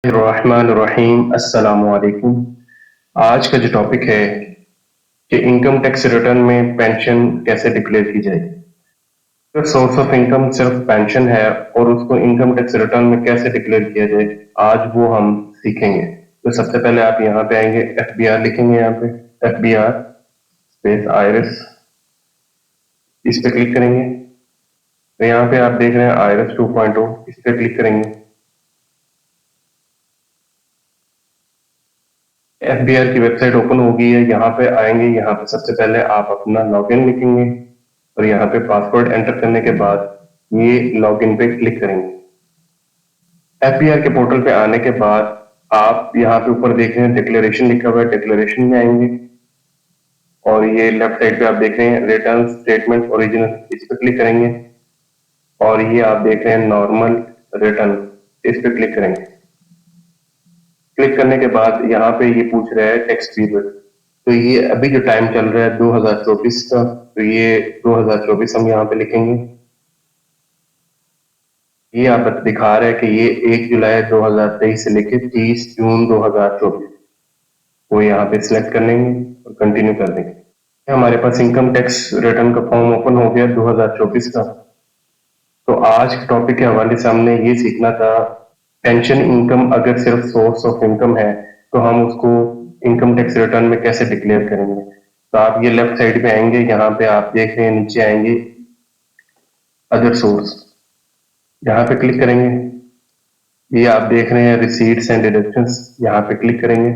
रहमान अस्सलामु अलैकुम। आज का जो टॉपिक है कि इनकम टैक्स रिटर्न में पेंशन कैसे डिक्लेयर की जाए। तो सोर्स ऑफ इनकम सिर्फ पेंशन है और उसको इनकम टैक्स रिटर्न में कैसे डिक्लेयर किया जाए, आज वो हम सीखेंगे। तो सबसे पहले आप यहाँ पे आएंगे, FBR लिखेंगे, यहाँ पे FBR स्पेस आयरस, इस पे क्लिक करेंगे। तो यहाँ पे आप देख रहे हैं आयरस 2.0, इस पे क्लिक करेंगे। FBR की वेबसाइट ओपन हो गई है, यहाँ पे आएंगे। यहाँ पे सबसे पहले आप अपना लॉगिन लिखेंगे और यहाँ पे पासवर्ड एंटर करने के बाद ये लॉगिन पे क्लिक करेंगे। FBR के पोर्टल पे आने के बाद आप यहाँ पे ऊपर देख रहे हैं डिक्लेरेशन लिखा हुआ है, डिक्लेरेशन में आएंगे और ये लेफ्ट साइड पे आप देख रहे हैं रिटर्न स्टेटमेंट ओरिजिनल, इस पे क्लिक करेंगे और ये आप देख रहे हैं नॉर्मल रिटर्न, इस पे क्लिक करेंगे। क्लिक करने के बाद यहाँ पे ये पूछ रहा है टैक्स पीरियड। तो ये अभी जो टाइम चल रहा है 2024 का, तो ये 2024 हम यहाँ पे लिखेंगे। ये आप दिखा रहे हैं कि ये 1 जुलाई 2023 से लेकर 30 जून 2024, वो यहाँ पे सिलेक्ट कर लेंगे और कंटिन्यू कर देंगे। हमारे पास इनकम टैक्स रिटर्न का फॉर्म ओपन हो गया 2024 का। तो आज के टॉपिक के हवाले से हमने ये सीखना था, पेंशन इनकम अगर सिर्फ सोर्स ऑफ इनकम है तो हम उसको इनकम टैक्स रिटर्न में कैसे डिक्लेयर करेंगे। तो आप ये लेफ्ट साइड पे आएंगे, यहाँ पे आप देख रहे हैं नीचे आएंगे अदर सोर्स, यहाँ पे क्लिक करेंगे। ये आप देख रहे हैं रिसीट्स एंड डिडक्शंस, यहाँ पे क्लिक करेंगे।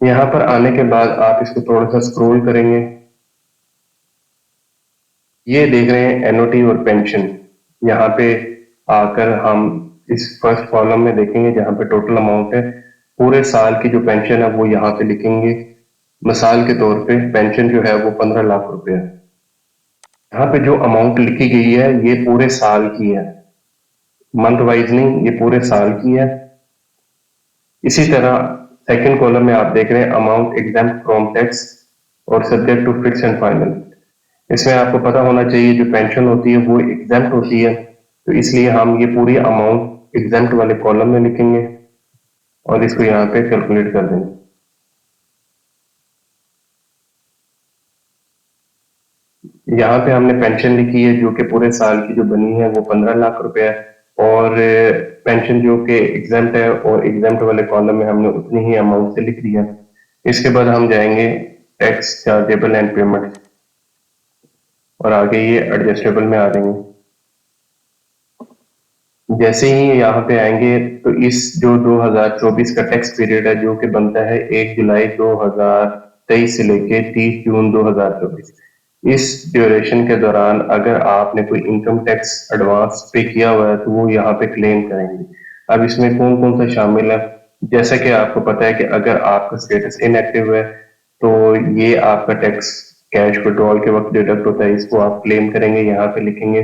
यहाँ पर आने के बाद आप इसको थोड़ा सा स्क्रॉल करेंगे। ये देख रहे हैं एनओटी और पेंशन, यहाँ पे आकर हम इस फर्स्ट कॉलम में देखेंगे जहाँ पे टोटल अमाउंट है। पूरे साल की जो पेंशन है वो यहाँ पे लिखेंगे। मिसाल के तौर पे पेंशन जो है वो 15 लाख रुपए है। यहाँ पे जो अमाउंट लिखी गई है ये पूरे साल की है, मंथ वाइज नहीं, ये पूरे साल की है। इसी तरह सेकंड कॉलम में आप देख रहे हैं अमाउंट एग्जाम्प्ट फ्रॉम टैक्स और subject to fix and final. इसमें आपको पता होना चाहिए जो पेंशन होती है वो एग्जाम्प्ट होती है, तो इसलिए हम ये पूरी अमाउंट एग्जाम्प्ट वाले कॉलम में लिखेंगे और इसको यहाँ पे कैलकुलेट कर देंगे। यहाँ पे हमने पेंशन लिखी है जो कि पूरे साल की जो बनी है वो 15 लाख रुपए है, और पेंशन जो कि एग्जाम्प्ट है और एग्जाम्प्ट वाले कॉलम में हमने उतनी ही अमाउंट से लिख दिया। इसके बाद हम जाएंगे टैक्स चार्जेबल एंड पेमेंट और आगे ये एडजस्टेबल में आ जाएंगे। जैसे ही यहाँ पे आएंगे तो इस जो 2024 का टैक्स पीरियड है जो कि बनता है 1 जुलाई 2023 से लेके 30 जून 2024, इस ड्यूरेशन के दौरान अगर आपने कोई इनकम टैक्स एडवांस पे किया हुआ है तो वो यहाँ पे क्लेम करेंगे। अब इसमें कौन कौन सा शामिल है, जैसा कि आपको पता है कि अगर आपका स्टेटस इनएक्टिव है तो ये आपका टैक्स कैश विड्रॉल के वक्त डिडक्ट होता है, इसको आप क्लेम करेंगे, यहाँ पे लिखेंगे।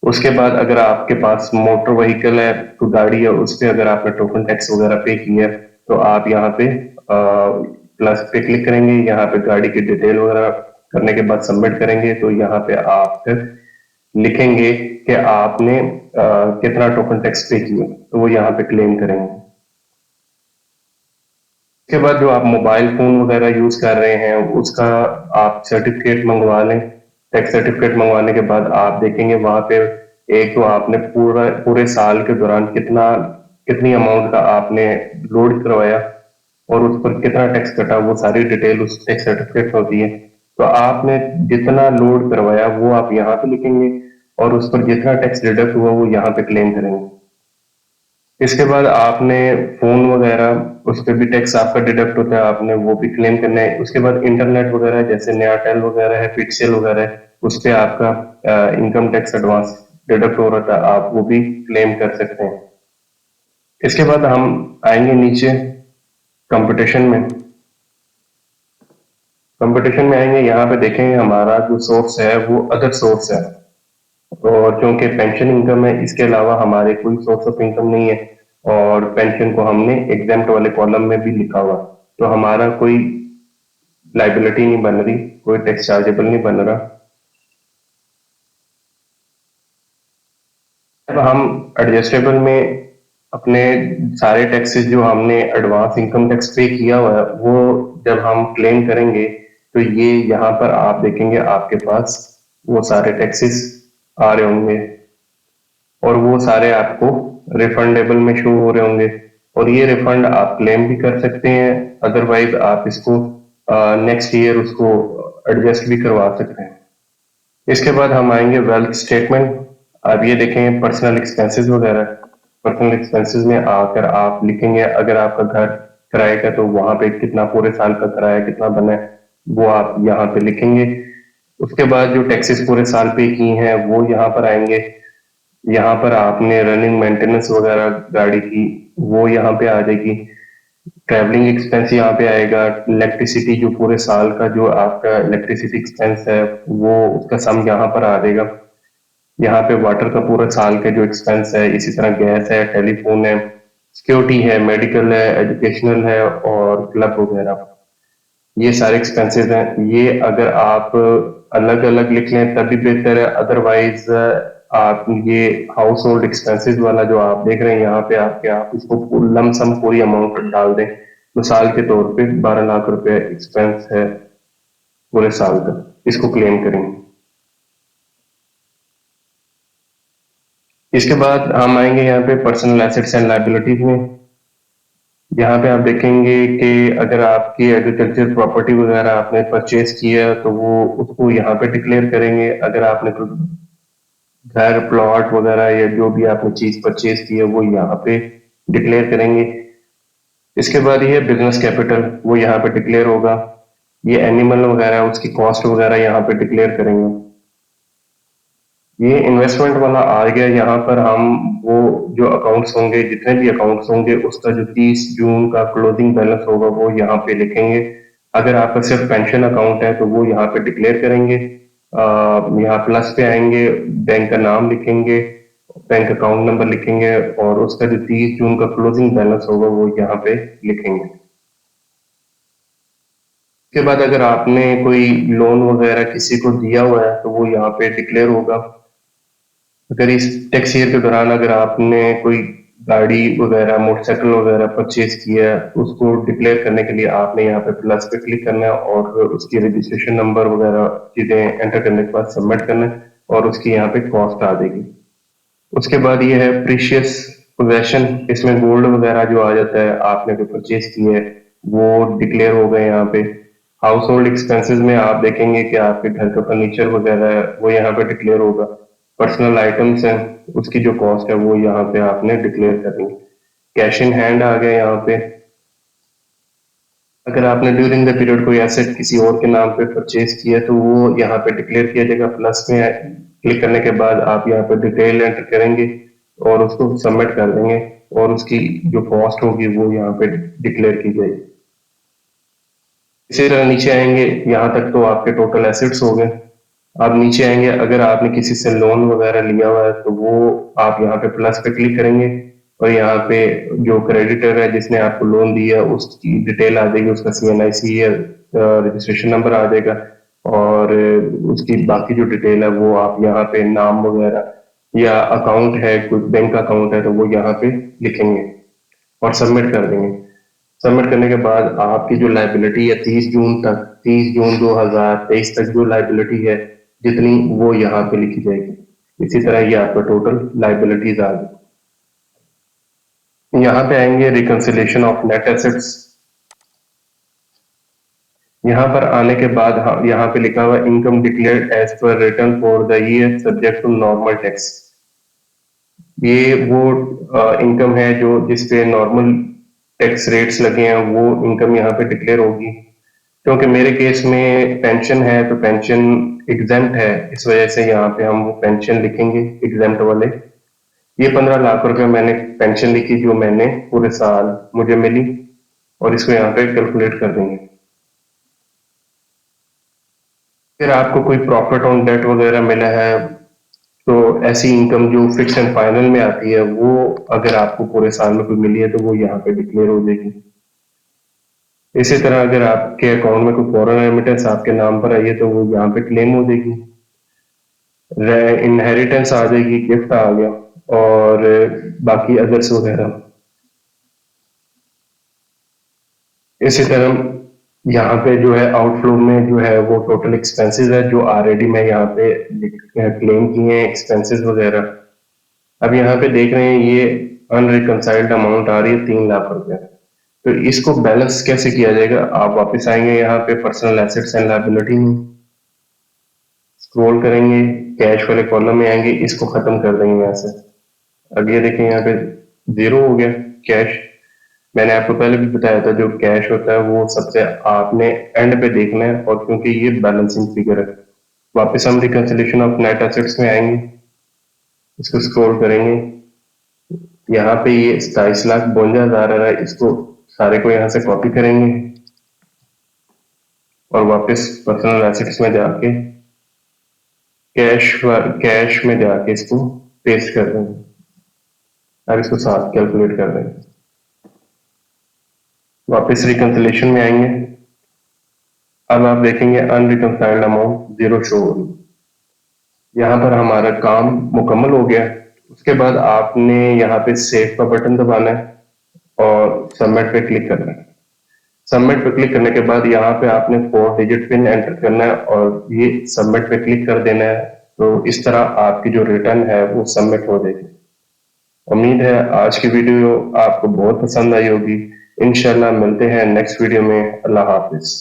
उसके बाद अगर आपके पास मोटर व्हीकल है तो गाड़ी है, उस पे अगर आपने टोकन टैक्स वगैरह पे किया है तो आप यहाँ पे प्लस पे क्लिक करेंगे। यहाँ पे गाड़ी की डिटेल वगैरह करने के बाद सबमिट करेंगे तो यहाँ पे आप फिर लिखेंगे कि आपने कितना टोकन टैक्स पे किया, तो वो यहाँ पे क्लेम करेंगे। उसके बाद जो आप मोबाइल फोन वगैरह यूज कर रहे हैं उसका आप सर्टिफिकेट मंगवा लें। टैक्स सर्टिफिकेट मंगवाने के बाद आप देखेंगे वहां पे एक तो आपने पूरे साल के दौरान कितनी अमाउंट का आपने लोड करवाया और उस पर कितना टैक्स कटा, वो सारी डिटेल उस टैक्स सर्टिफिकेट में होती है। तो आपने जितना लोड करवाया वो आप यहाँ पे लिखेंगे और उस पर जितना टैक्स डिडक्ट हुआ वो यहाँ पे क्लेम करेंगे। इसके बाद आपने फोन वगैरह उस पर भी टैक्स आपका डिडक्ट होता है, आपने वो भी क्लेम करना है। उसके बाद इंटरनेट वगैरह जैसे नयाटेल वगैरह है, पिक्सेल वगैरह है, उस पर आपका इनकम टैक्स एडवांस डिडक्ट हो रहा था, आप वो भी क्लेम कर सकते हैं। इसके बाद हम आएंगे नीचे कंपटीशन में। कंपटीशन में आएंगे, यहाँ पे देखेंगे हमारा जो सोर्स है वो अदर सोर्स है, और क्योंकि पेंशन इनकम है इसके अलावा हमारे कोई सोर्स ऑफ इनकम नहीं है और पेंशन को हमने एग्जाम्प्ट वाले कॉलम में भी लिखा हुआ, तो हमारा कोई लाइबिलिटी नहीं बन रही, कोई टैक्स चार्जेबल नहीं बन रहा। अब हम एडजस्टेबल में अपने सारे टैक्सेस जो हमने एडवांस इनकम टैक्स पे किया हुआ है वो जब हम क्लेम करेंगे तो ये यहाँ पर आप देखेंगे आपके पास वो सारे टैक्सेस आ रहे होंगे और वो सारे आपको रिफंडेबल में शो हो रहे होंगे और ये रिफंड आप क्लेम भी कर सकते हैं, अदरवाइज आप इसको नेक्स्ट ईयर उसको एडजस्ट भी करवा सकते हैं। इसके बाद हम आएंगे वेल्थ स्टेटमेंट। आप ये देखेंगे पर्सनल एक्सपेंसेस वगैरह। पर्सनल एक्सपेंसेस में आकर आप लिखेंगे अगर आपका घर किराए का तो वहां पे कितना पूरे साल का किराया कितना बना है वो आप यहाँ पे लिखेंगे। उसके बाद जो टैक्सेस पूरे साल पे की हैं वो यहाँ पर आएंगे। यहाँ पर आपने रनिंग मेंटेनेंस वगैरह गाड़ी की वो यहाँ पे आ जाएगी। ट्रैवलिंग एक्सपेंस यहाँ पे आएगा। इलेक्ट्रिसिटी जो पूरे साल का जो आपका इलेक्ट्रिसिटी एक्सपेंस है वो उसका सम यहाँ पर आ जाएगा। यहाँ पे वाटर का पूरा साल का जो एक्सपेंस है, इसी तरह गैस है, टेलीफोन है, सिक्योरिटी है, मेडिकल है, एजुकेशनल है और क्लब वगैरह, ये सारे एक्सपेंसेस हैं। ये अगर आप अलग अलग लिख लें तभी बेहतर है, अदरवाइज आप ये हाउस होल्ड एक्सपेंसेस वाला जो आप देख रहे हैं यहाँ पे आपके आप इसको लमसम पूरी अमाउंट डाल दें। मिसाल के तौर पे 12 लाख रुपए एक्सपेंस है पूरे साल का, इसको क्लेम करेंगे। इसके बाद हम आएंगे यहाँ पे पर्सनल एसेट्स एंड लायबिलिटीज में। यहाँ पे आप देखेंगे कि अगर आपकी एग्रीकल्चर प्रॉपर्टी वगैरह आपने परचेज किया है तो वो उसको यहाँ पे डिक्लेयर करेंगे। अगर आपने कोई घर प्लॉट वगैरह या जो भी आपने चीज परचेज की है वो यहाँ पे डिक्लेयर करेंगे। इसके बाद ये बिजनेस कैपिटल वो यहाँ पे डिक्लेयर होगा। ये एनिमल वगैरह उसकी कॉस्ट वगैरह यहाँ पे डिक्लेयर करेंगे। ये इन्वेस्टमेंट वाला आ गया। यहाँ पर हम वो जो अकाउंट्स होंगे जितने भी अकाउंट्स होंगे उसका जो 30 जून का क्लोजिंग बैलेंस होगा वो यहाँ पे लिखेंगे। अगर आपका सिर्फ पेंशन अकाउंट है तो वो यहाँ पे डिक्लेयर करेंगे। यहाँ प्लस पे आएंगे, बैंक का नाम लिखेंगे, बैंक अकाउंट नंबर लिखेंगे और उसका जो 30 जून का क्लोजिंग बैलेंस होगा वो यहाँ पे लिखेंगे। उसके बाद अगर आपने कोई लोन वगैरह किसी को दिया हुआ है तो वो यहाँ पे डिक्लेयर होगा। अगर इस टैक्स ईयर के दौरान अगर आपने कोई गाड़ी वगैरह मोटरसाइकिल वगैरह परचेज किया है तो उसको डिक्लेयर करने के लिए आपने यहाँ पे प्लस पे क्लिक करना है और उसकी रजिस्ट्रेशन नंबर वगैरह चीजें एंटर करने के बाद सबमिट करना है और उसकी यहाँ पे कॉस्ट आ जाएगी। उसके बाद ये है प्रीशियस पोजेशन। इसमें गोल्ड वगैरह जो आ जाता है आपने जो परचेज किया है वो डिक्लेयर हो गए यहाँ पे। हाउस होल्ड एक्सपेंसेस में आप देखेंगे कि आपके घर का फर्नीचर वगैरह है वो यहाँ पे डिक्लेयर होगा। पर्सनल आइटम्स हैं उसकी जो कॉस्ट है वो यहाँ पे आपने डिक्लेयर करनी है। कैश इन हैंड आ गया यहाँ पे। अगर आपने ड्यूरिंग द पीरियड कोई एसेट किसी और के नाम पे परचेज किया तो वो यहाँ पे डिक्लेयर किया जाएगा। प्लस में क्लिक करने के बाद आप यहाँ पे डिटेल एंटर करेंगे और उसको सबमिट कर देंगे और उसकी जो कॉस्ट होगी वो यहाँ पे डिक्लेयर की जाएगी। इसी तरह नीचे आएंगे, यहाँ तक तो आपके टोटल एसेट्स हो गए। आप नीचे आएंगे, अगर आपने किसी से लोन वगैरह लिया हुआ है तो वो आप यहाँ पे प्लस पे क्लिक करेंगे और यहाँ पे जो क्रेडिटर है जिसने आपको लोन दिया उसकी डिटेल आ जाएगी, उसका CNIC या रजिस्ट्रेशन नंबर आ जाएगा और उसकी बाकी जो डिटेल है वो आप यहाँ पे नाम वगैरह या अकाउंट है कोई बैंक अकाउंट है तो वो यहाँ पे लिखेंगे और सबमिट कर देंगे। सबमिट करने के बाद आपकी जो लाइबिलिटी है 30 जून 2023 तक जो लाइबिलिटी है जितनी वो यहाँ पे लिखी जाएगी। इसी तरह ये आपका टोटल लाइबिलिटीज आ गई। यहाँ पे आएंगे रिकंसिलिएशन ऑफ नेट एसेट्स। यहाँ पर आने के बाद यहाँ पे लिखा हुआ income declared as per return for the year subject to normal tax. ये वो इनकम है जो जिसपे नॉर्मल टैक्स रेट्स लगे हैं वो इनकम यहाँ पे डिक्लेयर होगी। क्योंकि मेरे केस में पेंशन है तो पेंशन एग्जेम्प्ट है, इस वजह से यहाँ पे हम वो पेंशन लिखेंगे एग्जेम्प्ट वाले। ये 15 लाख रुपए मैंने पेंशन लिखी जो मैंने पूरे साल मुझे मिली और इसको यहाँ पे कैलकुलेट कर देंगे। फिर आपको कोई प्रॉफिट ऑन डेट वगैरह मिला है तो ऐसी इनकम जो फिक्स एंड फाइनल में आती है वो अगर आपको पूरे साल में कोई मिली है तो वो यहाँ पे डिक्लेयर हो जाएगी। इसी तरह अगर आपके अकाउंट में कोई फॉरेन रेमिटेंस आपके नाम पर आई है तो वो यहाँ पे क्लेम हो जाएगी। इनहेरिटेंस आ जाएगी, गिफ्ट आ गया और बाकी अदर्स वगैरह। इसी तरह यहाँ पे जो है आउटफ्लो में जो है वो टोटल एक्सपेंसेस है जो ऑलरेडी मैं यहाँ पे क्लेम किए हैं एक्सपेंसेस वगैरह। अब यहाँ पे देख रहे हैं ये अनरिकंसाइल्ड अमाउंट आ रही है 3 लाख रुपए। तो इसको बैलेंस कैसे किया जाएगा, आप वापस आएंगे यहाँ पे पर्सनल एसेट्स एंड लायबिलिटी में, स्क्रॉल करेंगे, कैश वाले कॉलम में आएंगे, इसको खत्म कर देंगे यहाँ से। अब ये देखें यहाँ पे जीरो हो गया कैश। मैंने आपको पहले भी बताया था जो कैश होता है वो सबसे आपने एंड पे देखना है, और क्योंकि ये बैलेंसिंग फिगर है। वापस हम रिकंसिलेशन ऑफ नेट एसेट्स में आएंगे, इसको स्क्रॉल करेंगे, यहाँ पे ये 27,52,000 आ रहा है, इसको सारे को यहाँ से कॉपी करेंगे और वापस पर्सनल एसेट्स में जाके कैश में जाके इसको पेस्ट कर देंगे। अब इसको साथ कैलकुलेट कर देंगे, वापस रिकंसिलेशन में आएंगे। अब आप देखेंगे अनरिकंसाइल्ड अमाउंट जीरो शो हो रही। यहाँ पर हमारा काम मुकम्मल हो गया। उसके बाद आपने यहाँ पे सेव का बटन दबाना है और सबमिट पे क्लिक करना है। सबमिट पे क्लिक करने के बाद यहाँ पे आपने 4 डिजिट पिन एंटर करना है और ये सबमिट पे क्लिक कर देना है। तो इस तरह आपकी जो रिटर्न है वो सबमिट हो जाएगी। उम्मीद है आज की वीडियो आपको बहुत पसंद आई होगी। इंशाल्लाह मिलते हैं नेक्स्ट वीडियो में। अल्लाह हाफिज।